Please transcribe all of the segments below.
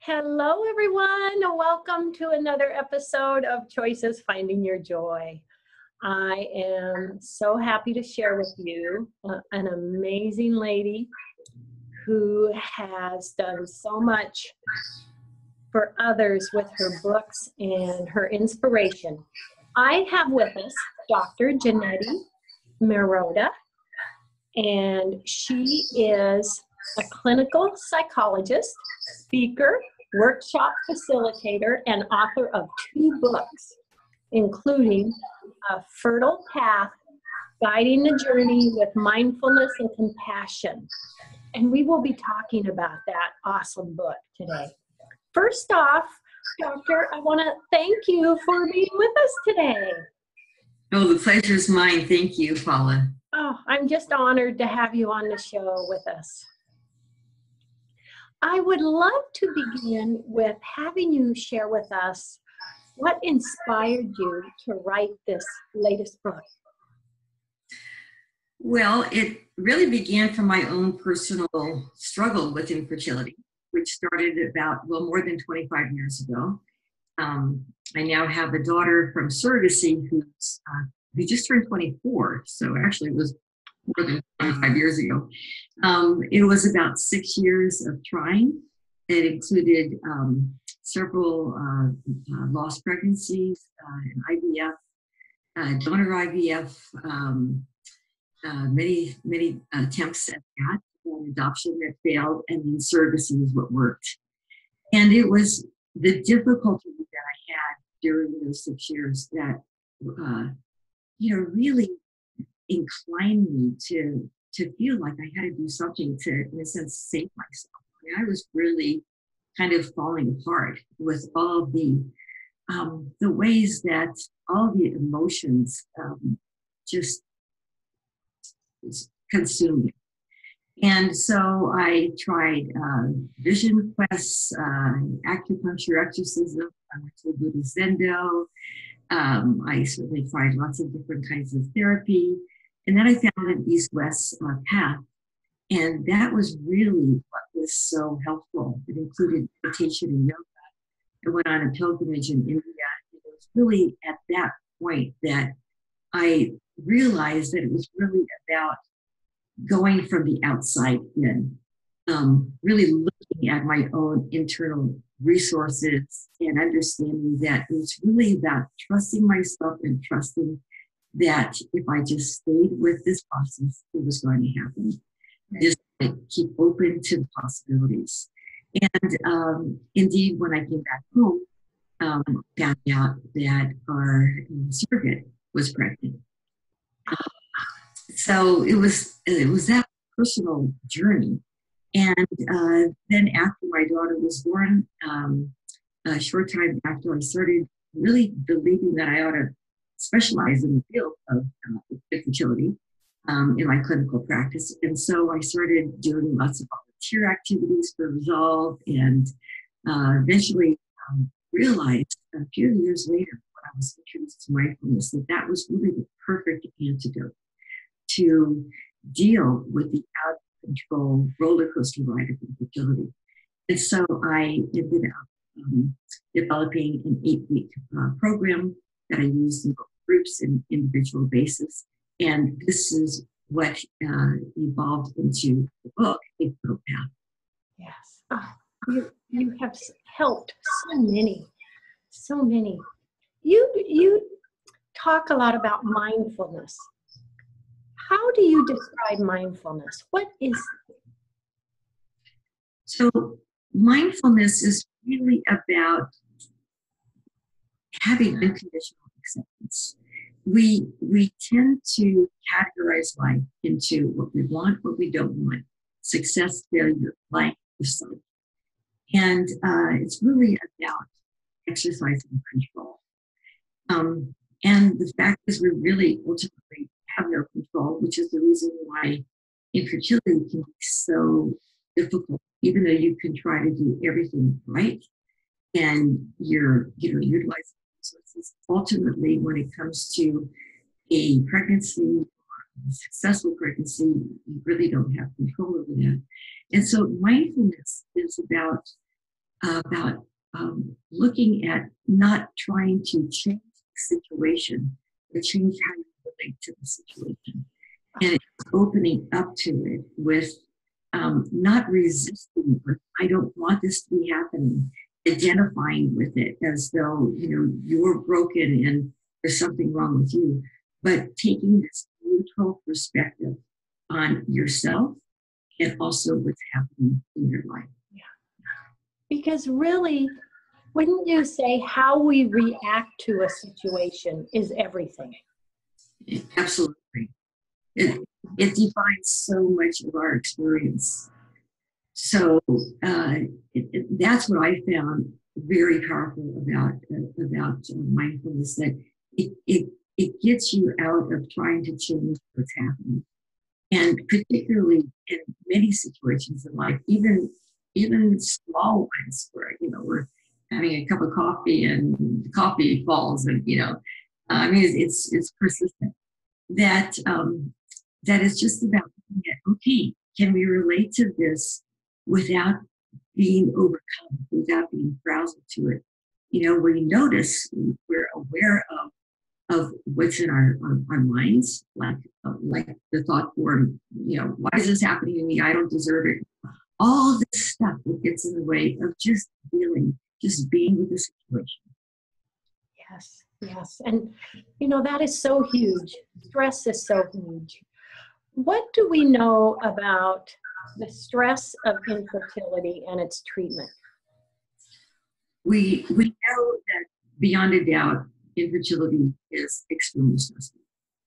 Hello, everyone. Welcome to another episode of Choices Finding Your Joy. I am so happy to share with you an amazing lady who has done so much for others with her books and her inspiration. I have with us Dr. Janetti Marotta, and she is a clinical psychologist, speaker, workshop facilitator, and author of 2 books, including A Fertile Path, Guiding the Journey with Mindfulness and Compassion. And we will be talking about that awesome book today. First off, Doctor, I want to thank you for being with us today. Oh, the pleasure is mine. Thank you, Paula. Oh, I'm just honored to have you on the show with us. I would love to begin with having you share with us what inspired you to write this latest book. Well, it really began from my own personal struggle with infertility, which started about, more than 25 years ago. I now have a daughter from surrogacy who just turned 24, so actually it was more than 25 years ago. It was about 6 years of trying. It included several lost pregnancies, IVF, donor IVF, many attempts at that, and adoption that failed, and then surrogacy is what worked. And it was the difficulty that I had during those 6 years that, really inclined me to feel like I had to do something to, in a sense, save myself. I was really kind of falling apart with all the ways that all the emotions just consumed me. And so I tried vision quests, acupuncture, exorcism, I went to Buddhist Zendo. I certainly tried lots of different kinds of therapy. And then I found an East-West path. And that was really what was so helpful. It included meditation and yoga. I went on a pilgrimage in India. It was really at that point that I realized that it was really about going from the outside in, really looking at my own internal resources and understanding that it was really about trusting myself and trusting that if I just stayed with this process, it was going to happen. Just keep open to the possibilities. And indeed, when I came back home, I found out that our surrogate was pregnant. So it was that personal journey. And then after my daughter was born, a short time after, I started really believing that I ought to specialize in the field of infertility in my clinical practice. And so I started doing lots of volunteer activities for Resolve, and eventually realized a few years later, when I was introduced to mindfulness, that was really the perfect antidote to deal with the out-of-control roller coaster ride of infertility. And so I ended up developing an 8-week program that I used in both groups and individual basis. And this is what evolved into the book, A Fertile Path. Yes. Oh, you have helped so many. You talk a lot about mindfulness. How do you describe mindfulness? What is it? So mindfulness is really about having unconditional acceptance. We tend to categorize life into what we want, what we don't want, success, failure, life, yourself. And it's really about exercising control. And the fact is we really ultimately have no control, which is the reason why infertility can be so difficult, even though you can try to do everything right and you're utilizing resources. Ultimately, when it comes to a pregnancy, a successful pregnancy, you really don't have control over that. And so mindfulness is about about looking at not trying to change the situation, but change how you relate to the situation. And it's opening up to it with not resisting, but I don't want this to be happening, identifying with it as though, you're broken and there's something wrong with you, but taking this neutral perspective on yourself and also what's happening in your life. Yeah. Because really, wouldn't you say how we react to a situation is everything? Absolutely. It defines so much of our experience. So that's what I found very powerful about mindfulness, that it gets you out of trying to change what's happening. And particularly in many situations in life, even small ones where, we're having a cup of coffee and the coffee falls and, it's persistent. That is just about looking at, okay, can we relate to this without being overcome, without being frazzled to it? We notice, we're aware of what's in our minds, like the thought form, why is this happening to me? I don't deserve it. All this stuff that gets in the way of just being with the situation. Yes. And, that is so huge. Stress is so huge. What do we know about the stress of infertility and its treatment? We know that beyond a doubt, infertility is extremely stressful.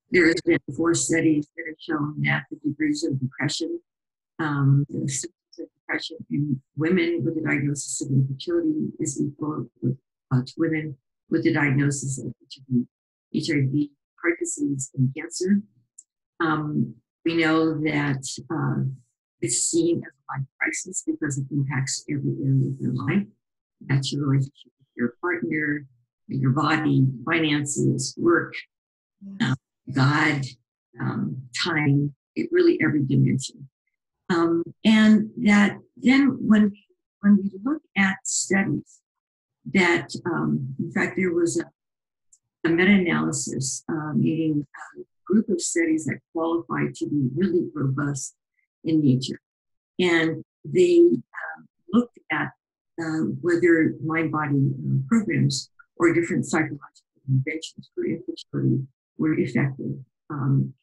There has been 4 studies that have shown that the degrees of depression, the symptoms of depression in women with a diagnosis of infertility is equal to women with a diagnosis of HIV, heart disease, and cancer. We know that it's seen as a life crisis because it impacts every area of your life. That's your relationship with your partner, your body, finances, work, God, time, really every dimension. And that then when we look at studies that, in fact, there was a meta-analysis meeting a group of studies that qualified to be really robust in nature. And they looked at whether mind-body programs or different psychological interventions for infertility were effective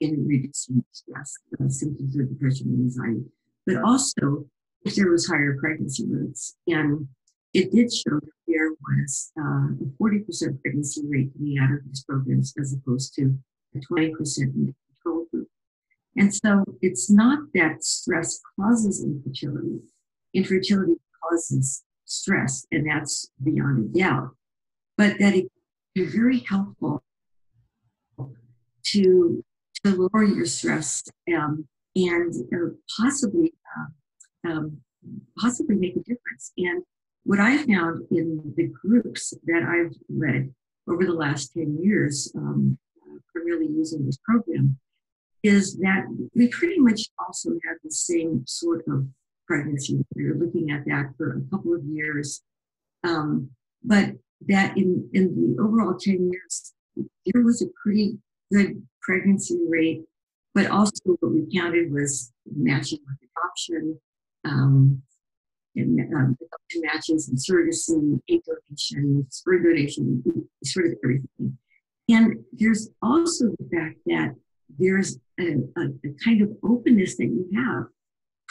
in reducing stress, symptoms of depression and anxiety, but also if there was higher pregnancy rates. And it did show that there was a 40% pregnancy rate coming out of these programs as opposed to a 20% in the control group. And so it's not that stress causes infertility. Infertility causes stress, and that's beyond a doubt. But that it can be very helpful to lower your stress and possibly make a difference. And what I found in the groups that I've led over the last 10 years, primarily using this program, is that we pretty much also have the same sort of pregnancy. We're looking at that for a couple of years. But that in the overall 10 years, there was a pretty good pregnancy rate, but also what we counted was matching with adoption, and adoption matches and surrogacy, egg donation, sperm donation, sort of everything. And there's also the fact that there's a kind of openness that you have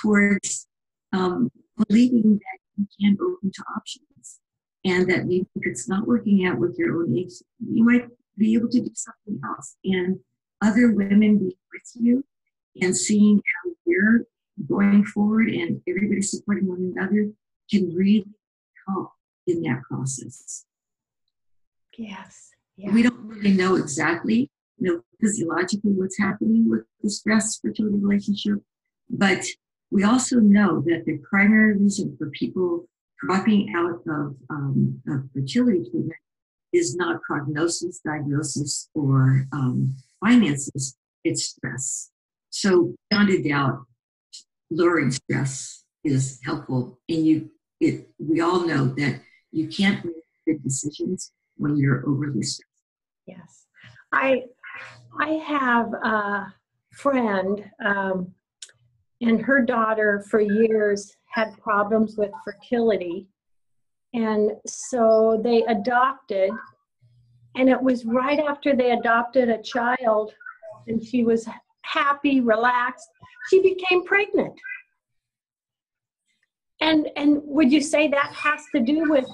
towards believing that you can open to options, and that maybe if it's not working out with your own eggs, you might be able to do something else. And other women being with you and seeing how they're going forward and everybody supporting one another can really help in that process. Yes. We don't really know exactly, physiologically what's happening with the stress-fertility relationship, but we also know that the primary reason for people dropping out of fertility treatment is not prognosis, diagnosis, or finances, it's stress. So beyond a doubt, lowering stress is helpful, and you we all know that you can't make good decisions when you're overly stressed. Yes. I have a friend, and her daughter for years had problems with fertility. And so they adopted, and it was right after they adopted a child, and she was happy, relaxed, she became pregnant. And would you say that has to do with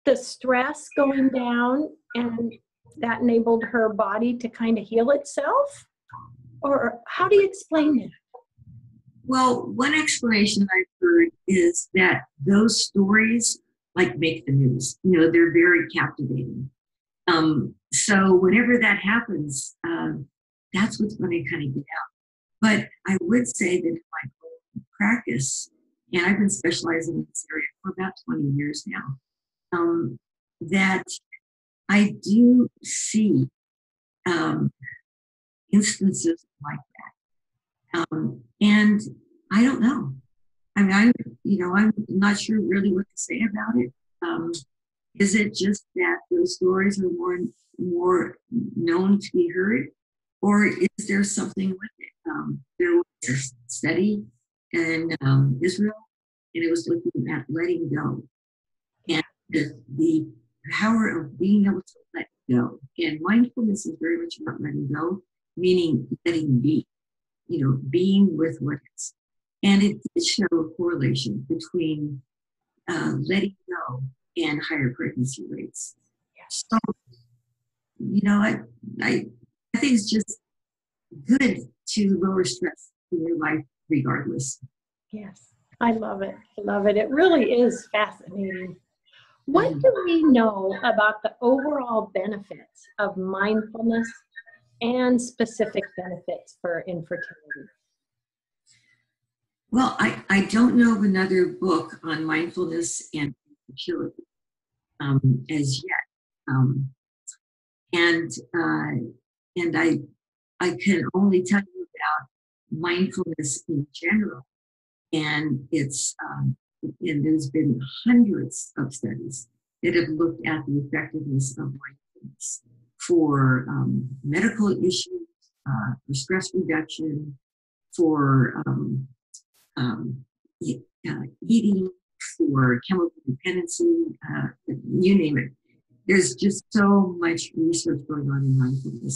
the stress going down, and that enabled her body to kind of heal itself? Or how do you explain that? Well, one explanation I've heard is that those stories like make the news. They're very captivating. So whenever that happens, that's what's going to kind of get out. But I would say that in my own practice, and I've been specializing in this area for about 20 years now, that I do see instances like that. And I don't know. I mean, I'm not sure really what to say about it. Is it just that those stories are more known to be heard, or is there something with it? There was a study in Israel, and it was looking at letting go and the power of being able to let go. And mindfulness is very much about letting go, meaning letting be, being with what is. And it did show a correlation between letting go and higher pregnancy rates. So, I think it's just good to lower stress in your life regardless. Yes, I love it. I love it. It really is fascinating. What do we know about the overall benefits of mindfulness and specific benefits for infertility? Well, I don't know of another book on mindfulness and infertility as yet. And I can only tell you about mindfulness in general. And and there's been hundreds of studies that have looked at the effectiveness of mindfulness for medical issues, for stress reduction, for eating, for chemical dependency, you name it. There's just so much research going on in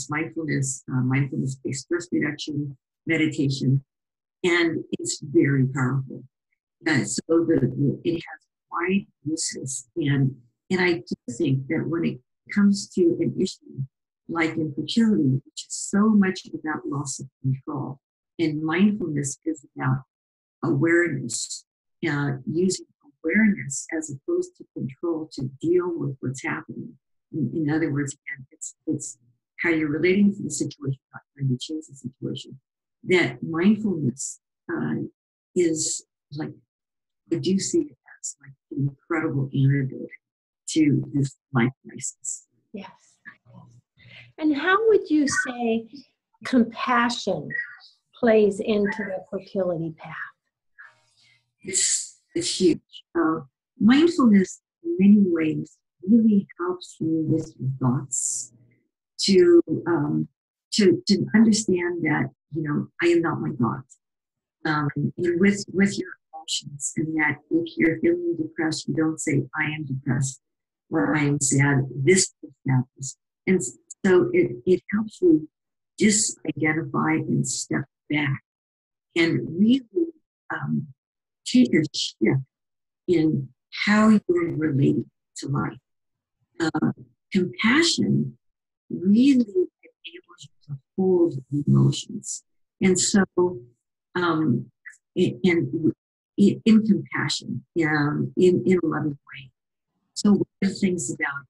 mindfulness-based stress reduction, meditation, and it's very powerful. So it has wide uses, and I do think that when it comes to an issue like infertility, which is so much about loss of control, and mindfulness is about awareness, using awareness as opposed to control to deal with what's happening. In other words, again, it's how you're relating to the situation, not trying to change the situation. That mindfulness is like, I do see it as like an incredible antidote to this life crisis. Yes. And how would you say compassion plays into the fertility path? It's huge. Mindfulness, in many ways, really helps you with your thoughts to understand that I am not my thoughts, and with your emotions, and that if you're feeling depressed, you don't say I am depressed or I am sad. This happens, and so it helps you just identify and step back and really take a shift in how you're relating to life. Compassion really enables you to hold emotions. And so, in compassion, in a loving way. So one of the things about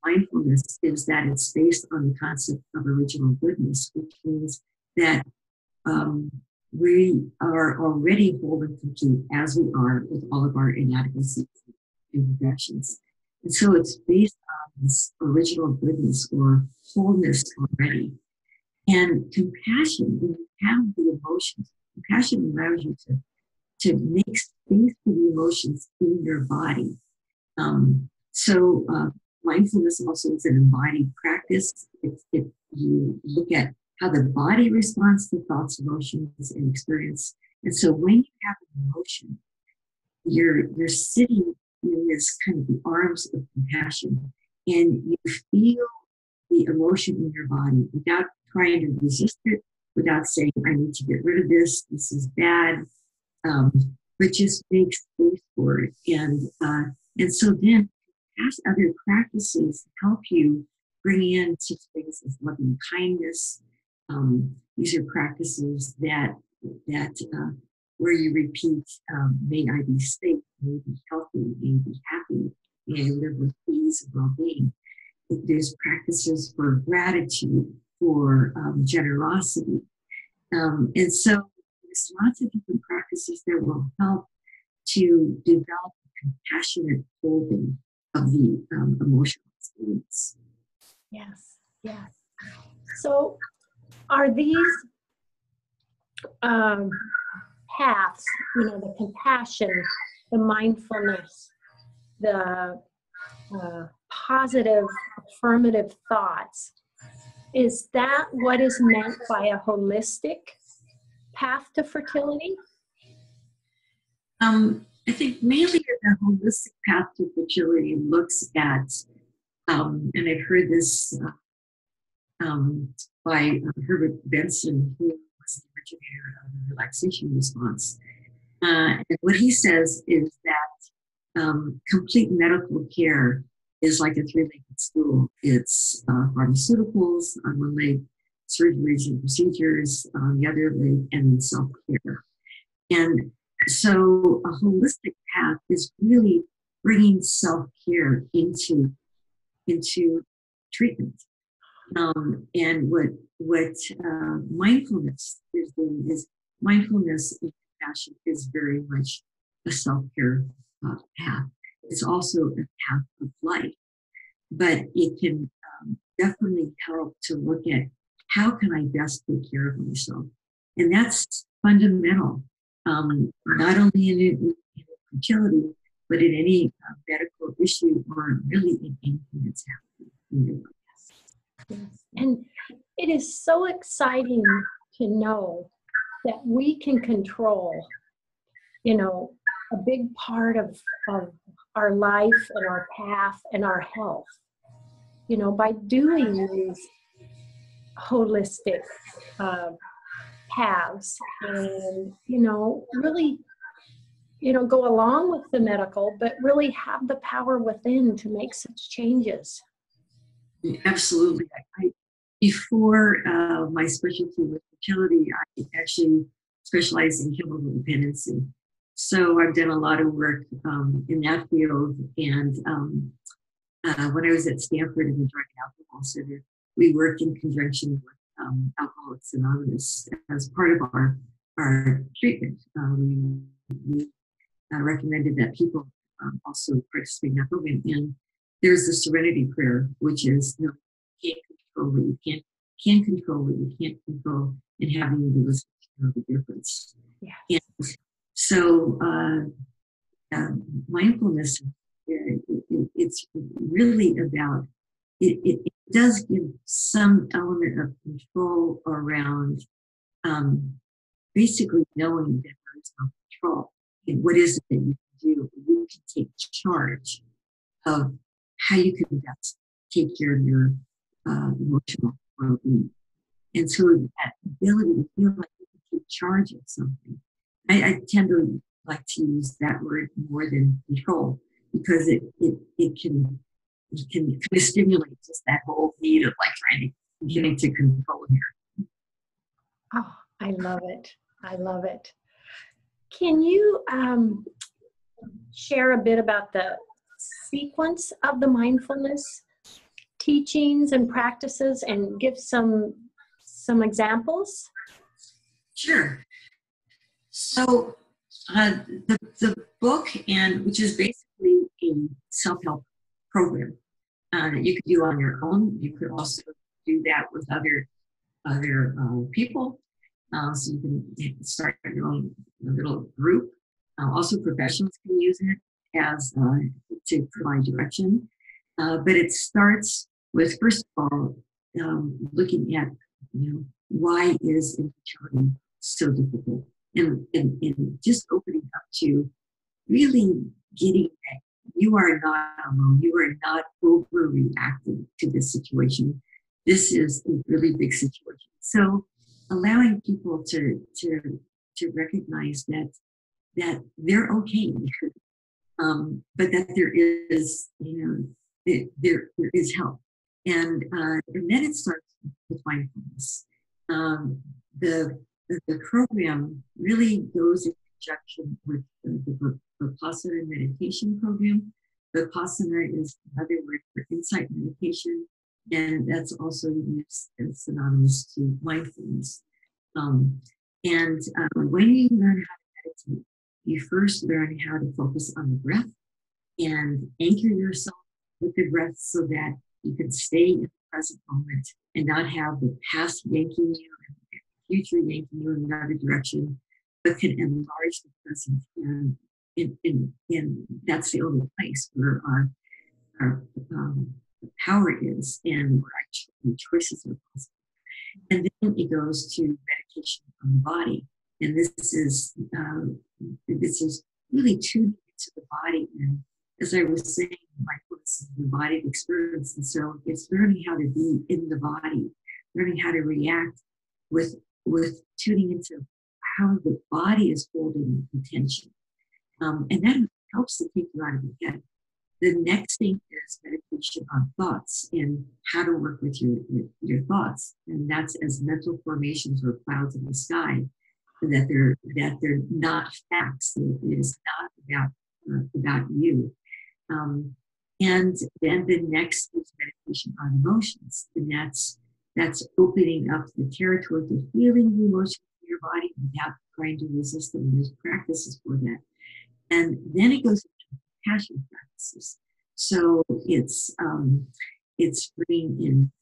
mindfulness is that it's based on the concept of original goodness, which means that we are already whole and complete as we are with all of our inadequacies and imperfections. And so it's based on this original goodness or wholeness already. And compassion, when you have the emotions, compassion allows you to to make space for the emotions in your body. So mindfulness also is an embodied practice. If you look at how the body responds to thoughts, emotions, and experience. And so when you have an emotion, you're sitting in this kind of the arms of compassion, and you feel the emotion in your body without trying to resist it, without saying, I need to get rid of this, this is bad, but just make space for it. And so then ask other practices to help you bring in such things as loving kindness. These are practices that where you repeat, may I be safe, may I be healthy, may I be happy, may I live with ease and well-being. There's practices for gratitude, for generosity. And so there's lots of different practices that will help to develop compassionate holding of the emotional experience. Yes, yes. So are these paths, the compassion, the mindfulness, the positive, affirmative thoughts, is that what is meant by a holistic path to fertility? I think mainly the holistic path to fertility looks at, and I've heard this by Herbert Benson, who was the originator of the relaxation response. And what he says is that complete medical care is like a three-legged stool. It's pharmaceuticals on one leg, surgeries and procedures on the other leg, and self-care. And so a holistic path is really bringing self-care into treatment. And what mindfulness is doing is mindfulness and compassion is very much a self-care path. It's also a path of life, but it can definitely help to look at how can I best take care of myself, and that's fundamental. Not only in fertility, but in any medical issue or really in anything that's happening in your life. Yes. And it is so exciting to know that we can control, a big part of our life and our path and our health, by doing these holistic paths and, really, go along with the medical, but really have the power within to make such changes. Absolutely. Before my specialty was fertility, I actually specialized in chemical dependency. So I've done a lot of work in that field. And when I was at Stanford in the Drug and Alcohol Center, we worked in conjunction with Alcoholics Anonymous as part of our treatment. We recommended that people also participate in that program. And there's the serenity prayer, which is, you can't control what you can control what you can't control, and having the ability to know the difference. Yes. And so mindfulness, it's really about, it does give some element of control around basically knowing that there is no control. And what is it that you can do? You can take charge of how you can best take care of your emotional well-being. And so that ability to feel like you can take charge of something. I tend to like to use that word more than control, because it can kind of stimulate just that whole need of like trying to get into control here. Oh, I love it. I love it. Can you share a bit about the sequence of the mindfulness teachings and practices and give some examples? Sure. So the book, and which is basically a self-help program that you could do on your own. You could also do that with other people. So you can start your own little group Also, professionals can use it as to provide direction. But it starts with, first of all, looking at, why is infertility so difficult? And just opening up to really getting that you are not alone. You are not overreacting to this situation. This is a really big situation. So allowing people to recognize that they're okay, but that there is, there is help, and then it starts with mindfulness. The program really goes in conjunction with the Vipassana meditation program. Vipassana is another word for insight meditation, and that's also used as synonymous to mindfulness. And when you learn how to meditate, you first learn how to focus on the breath and anchor yourself with the breath so that you can stay in the present moment and not have the past yanking you and the future yanking you in another direction, but can enlarge the present. And that's the only place where our power is, and where actually choices are possible. And then it goes to meditation on the body. And this is really tuned into the body. And as I was saying, mindfulness is the body experience. And so it's learning how to be in the body, learning how to react with tuning into how the body is holding attention. And that helps to take you out of your head. The next thing is meditation on thoughts and how to work with your thoughts. And that's as mental formations or clouds in the sky, that they're not facts. It is not about you. And then the next is meditation on emotions. And that's opening up the territory to feeling the emotions in your body without trying to resist them. There's practices for that. And then it goes into compassion practices. So it's bringing in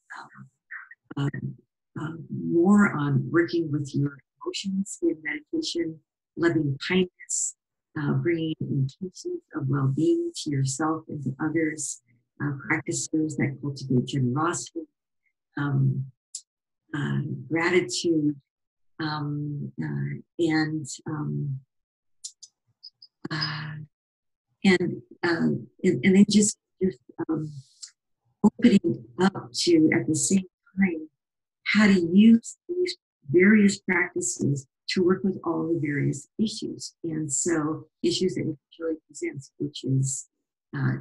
more on working with your emotions in meditation, loving kindness, bringing intentions of well-being to yourself and to others, practices that cultivate generosity, gratitude, and then just opening up to, at the same time, how to use these various practices to work with all the various issues. And so issues that infertility presents, which is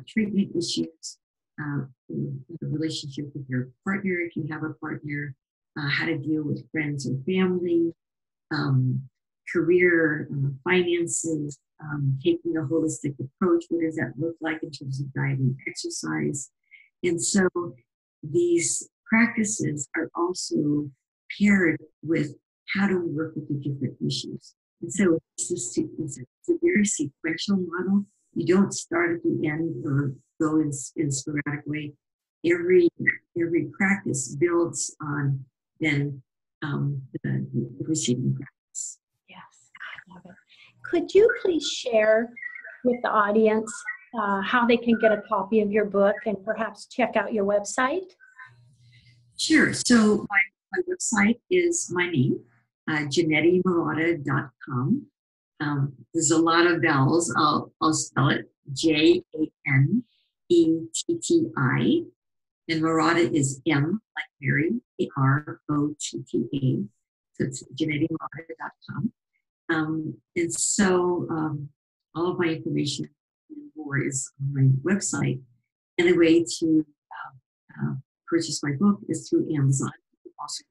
treatment issues, the relationship with your partner, if you have a partner, how to deal with friends or family, career, finances, taking a holistic approach. What does that look like in terms of diet and exercise? And so these practices are also paired with how to work with the different issues. And so it's a very sequential model. You don't start at the end or go in a sporadic way. Every practice builds on then the preceding practice. Yes, I love it. Could you please share with the audience how they can get a copy of your book and perhaps check out your website? Sure. So my website is my name, JanettiMarotta.com. There's a lot of vowels. I'll spell it Janetti, and Marotta is M like Mary, Rotta. So it's JanettiMarotta.com. And so all of my information and more is on my website. And the way to purchase my book is through Amazon. Also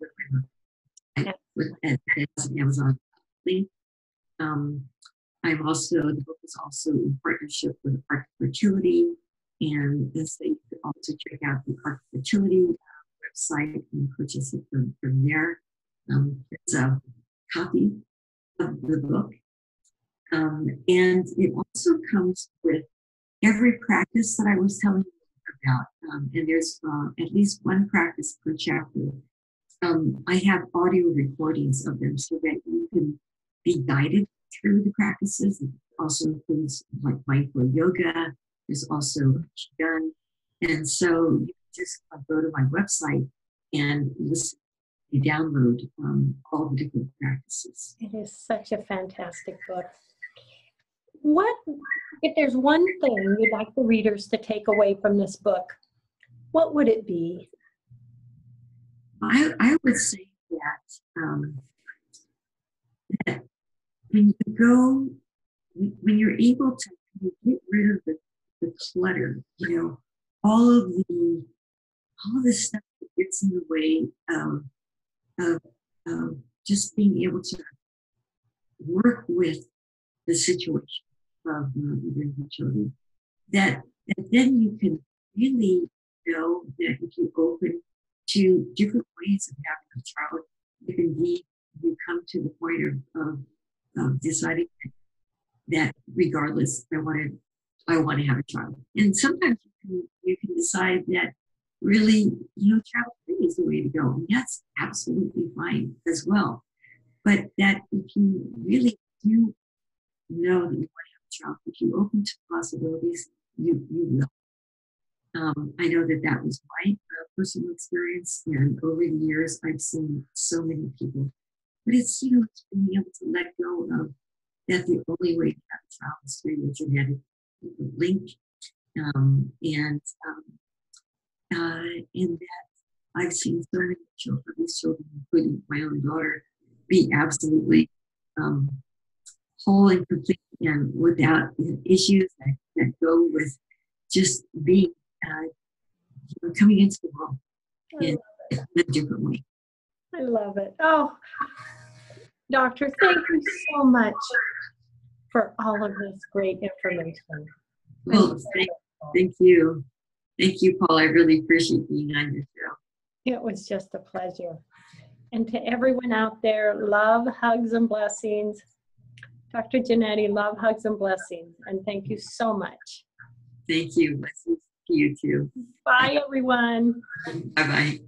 with an Amazon link. The book is also in partnership with Art Fertility, and so you can also check out the Art Fertility website and purchase it from there. There's a copy of the book, and it also comes with every practice that I was telling you about, and there's at least one practice per chapter. I have audio recordings of them so that you can be guided through the practices. also includes like mindful yoga. There's also Qigong. And so you just go to my website and listen, you download all the different practices. It is such a fantastic book. What, if there's one thing you'd like the readers to take away from this book, what would it be? I would say that when you go, when you're able to get rid of the clutter, you know, all of the stuff that gets in the way of just being able to work with the situation of your children, that then you can really know that if you open to different ways of having a child, if indeed you come to the point of deciding that regardless, I want to have a child. And sometimes you can decide that really, child free is the way to go. And that's absolutely fine as well. But that if you really do know that you want to have a child, if you open to possibilities, you will. I know that was my personal experience, and over the years, I've seen so many people. But it's, it's being able to let go of that the only way to have a child is through your genetic link, and that I've seen so many these children, including my own daughter, be absolutely whole and complete and without issues that go with just being coming into the world in a different way. I love it. Oh, Doctor, thank you so much for all of this great information. Well, thank you. Thank you, Paul. I really appreciate being on your show. It was just a pleasure. And to everyone out there, love, hugs, and blessings. Dr. Janetti, love, hugs, and blessings. And thank you so much. Thank you. Blessings to you too. Bye, everyone. Bye-bye.